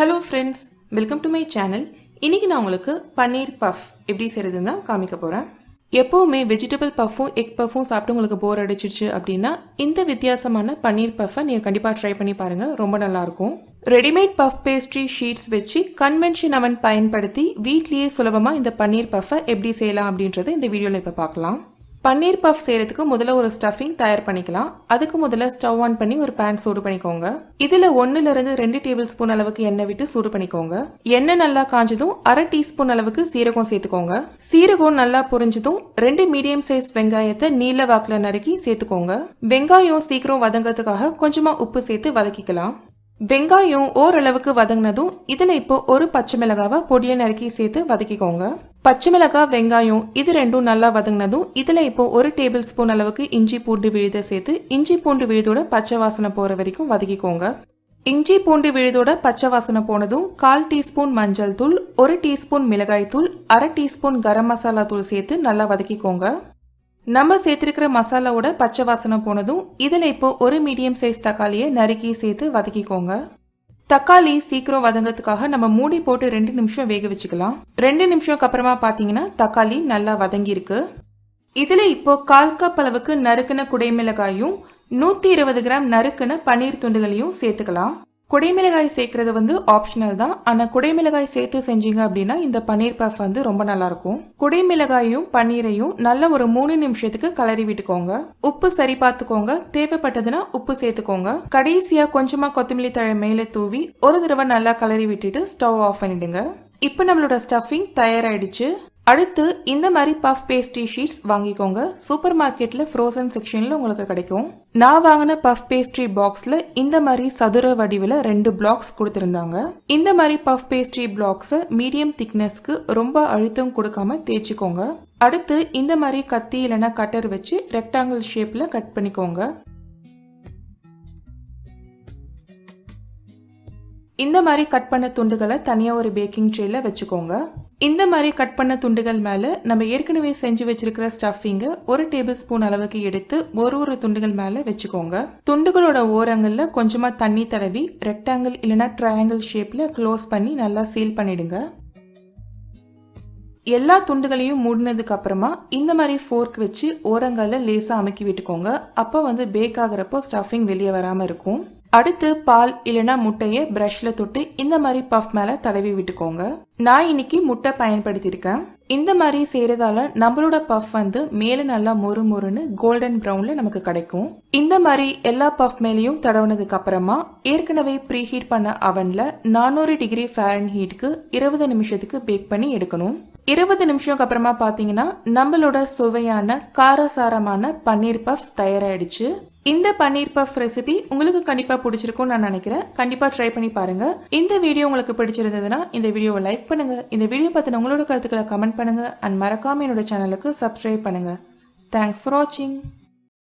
Hello friends, welcome to my channel. இன்னைக்கு நான் உங்களுக்கு பன்னீர் பஃப் எப்படி செய்யறதுன்னு தான் காமிக்க போறேன். எப்பவுமே வெஜிடபிள் பஃப்பும் எக் பஃப்பும் சாப்பிட்டு உங்களுக்கு போர் அடிச்சிச்சு அப்படின்னா இந்த வித்தியாசமான பன்னீர் பஃப்பை நீங்க கண்டிப்பா ட்ரை பண்ணி பாருங்க, ரொம்ப நல்லா இருக்கும். ரெடிமேட் பஃப் பேஸ்ட்ரி ஷீட்ஸ் வச்சு கன்வென்ஷன் அவன் பயன்படுத்தி வீட்லயே சுலபமா இந்த பன்னீர் பஃப்பை எப்படி செய்யலாம் அப்படின்றத இந்த வீடியோல இப்ப பார்க்கலாம். பன்னீர் பஃப் செய்யறதுக்கு முதல்ல ஒரு ஸ்டஃபிங் தயார் பண்ணிக்கலாம். அதுக்கு முதல்ல ஸ்டவ் ஆன் பண்ணி ஒரு பேன் சூடு பண்ணிக்கோங்க. இதுல 1 to 2 டேபிள் ஸ்பூன் அளவுக்கு எண்ணெய் விட்டு சூடு பண்ணிக்கோங்க. எண்ணெய் நல்லா காஞ்சதும் 1/2 டீஸ்பூன் அளவுக்கு சீரகம் சேர்த்துக்கோங்க. சீரகம் நல்லா பொரிஞ்சதும் 2 மீடியம் சைஸ் வெங்காயத்தை நீல வாக்குல நறுக்கி சேர்த்துக்கோங்க. வெங்காயம் சீக்கிரம் வதங்கிறதுக்காக கொஞ்சமா உப்பு சேர்த்து வதக்கிக்கலாம். வெங்காயம் ஓரளவுக்கு வதங்கினதும் இதுல இப்போ ஒரு பச்சை மிளகாவை பொடியை நறுக்கி சேர்த்து வதக்கிக்கோங்க. பச்சை மிளகாய் வெங்காயம் இது ரெண்டும் நல்லா வதங்கினதும் இதுல இப்போ 1 டேபிள் ஸ்பூன் அளவுக்கு இஞ்சி பூண்டு விழுத சேர்த்து இஞ்சி பூண்டு விழுதோட பச்சை வாசனை போற வரைக்கும் வதக்கிக்கோங்க. இஞ்சி பூண்டு விழுதோட பச்சை வாசனை போனதும் 1/4 டீஸ்பூன் மஞ்சள் தூள், 1 டீஸ்பூன் மிளகாய் தூள், 1/2 டீஸ்பூன் கரம் மசாலா தூள் சேர்த்து நல்லா வதக்கிக்கோங்க. நம்ம சேர்த்திருக்கிற மசாலாவோட பச்சை வாசனை போனதும் இதுல இப்போ ஒரு மீடியம் சைஸ் தக்காளியை நறுக்கி சேர்த்து வதக்கிக்கோங்க. தக்காளி சீக்கிரம் வதங்கிறதுக்காக நம்ம மூடி போட்டு 2 நிமிஷம் வேக வச்சுக்கலாம். 2 நிமிஷம் அப்புறமா பாத்தீங்கன்னா தக்காளி நல்லா வதங்கி இருக்கு. இதுல இப்போ 1/4 கப் அளவுக்கு நறுக்குன குடைமிளகாயும் 120 கிராம் நறுக்குன பன்னீர் துண்டுகளையும் சேர்த்துக்கலாம். குடைமிளகாய் சேர்க்கறது ஆப்ஷனல் தான், ஆனா குடைமிளகாய் சேர்த்து செஞ்சீங்க அப்படின்னா இந்த பன்னீர் பஃப் ரொம்ப நல்லா இருக்கும். குடைமிளகாயும் பன்னீரையும் நல்ல ஒரு 3 நிமிஷத்துக்கு கலரி விட்டுக்கோங்க. உப்பு சரி பார்த்துக்கோங்க, தேவைப்பட்டதுன்னா உப்பு சேர்த்துக்கோங்க. கடைசியா கொஞ்சமா கொத்தமல்லி தழை மேல தூவி ஒரு தடவை நல்லா கலரி விட்டுட்டு ஸ்டவ் ஆஃப் பண்ணிடுங்க. இப்போ நம்மளோட ஸ்டஃபிங் தயாராயிடுச்சு. அடுத்து இந்த மாதிரி பஃப் பேஸ்ட்ரி ஷீட்ஸ் வாங்கிக்கோங்க. சூப்பர் மார்க்கெட்ல ஃப்ரோசன் செக்ஷன்ல உங்களுக்கு கிடைக்கும். நான் வாங்கின பஃப் பேஸ்ட்ரி பாக்ஸ்ல இந்த மாதிரி சதுர வடிவில் 2 பிளாக்ஸ் கொடுத்திருந்தாங்க. இந்த மாதிரி பஃப் பேஸ்ட்ரி பிளாக்ஸை மீடியம் திக்னஸ்க்கு ரொம்ப அழுத்தம் கொடுக்காம தேய்ச்சிக்கோங்க. அடுத்து இந்த மாதிரி கத்தி இல்லைன்னா கட்டர் வச்சு ரெக்டாங்கிள் ஷேப்ல கட் பண்ணிக்கோங்க. இந்த மாதிரி கட் பண்ண துண்டுகளை தனியா ஒரு பேக்கிங் ட்ரேல வச்சுக்கோங்க. இந்த மாதிரி கட் பண்ண துண்டுகள் மேல நம்ம ஏற்கனவே செஞ்சு வச்சிருக்கிற ஸ்டஃபிங்க 1 டேபிள் ஸ்பூன் அளவுக்கு எடுத்து ஒரு துண்டுகள் மேல வச்சுக்கோங்க. துண்டுகளோட ஓரங்கள்ல கொஞ்சமா தண்ணி தடவி ரெக்டாங்கிள் இல்லைன்னா ட்ரையாங்கிள் ஷேப்ல க்ளோஸ் பண்ணி நல்லா சீல் பண்ணிடுங்க. எல்லா துண்டுகளையும் மூடினதுக்கு அப்புறமா இந்த மாதிரி ஃபோர்க் வச்சு ஓரங்கள்ல லேசா அமுக்கி விட்டுக்கோங்க. அப்ப பேக் ஆகுறப்போ ஸ்டஃபிங் வெளியே வராம இருக்கும். அடுத்து பால் இல்லைன்னா முட்டையை பிரஷ்ல தொட்டு இந்த மாதிரி பஃப் மேல தடவி விட்டுக்கோங்க. நான் இன்னைக்கு முட்டை பயன்படுத்தியிருக்கேன். இந்த மாதிரி செய்யறதால நம்மளோட பஃப் மேல நல்லா மொறு மொறுன்னு கோல்டன் ப்ரௌன்ல நமக்கு கிடைக்கும். இந்த மாதிரி எல்லா பஃப் மேலையும் தடவுனதுக்கு அப்புறமா ஏற்கனவே ப்ரீஹீட் பண்ண அவன்ல 400 டிகிரி ஃபாரன்ஹீட்க்கு 20 நிமிஷத்துக்கு பேக் பண்ணி எடுக்கணும். 20 நிமிஷம் அப்புறமா பாத்தீங்கன்னா நம்மளோட சுவையான காரசாரமான பன்னீர் பஃப் தயாராயிடுச்சு. இந்த பன்னீர் பஃப் ரெசிபி உங்களுக்கு கண்டிப்பா பிடிச்சிருக்கும்னு நான் நினைக்கிறேன். கண்டிப்பா ட்ரை பண்ணி பாருங்க. இந்த வீடியோ உங்களுக்கு பிடிச்சிருந்ததுன்னா இந்த வீடியோவை லைக் பண்ணுங்க. இந்த வீடியோ பத்தின உங்களோட கருத்துக்களை கமெண்ட் பண்ணுங்க. அண்ட் மறக்காம என்னோட சேனலுக்கு சப்ஸ்கிரைப் பண்ணுங்க. தேங்க்ஸ் ஃபார் வாட்சிங்.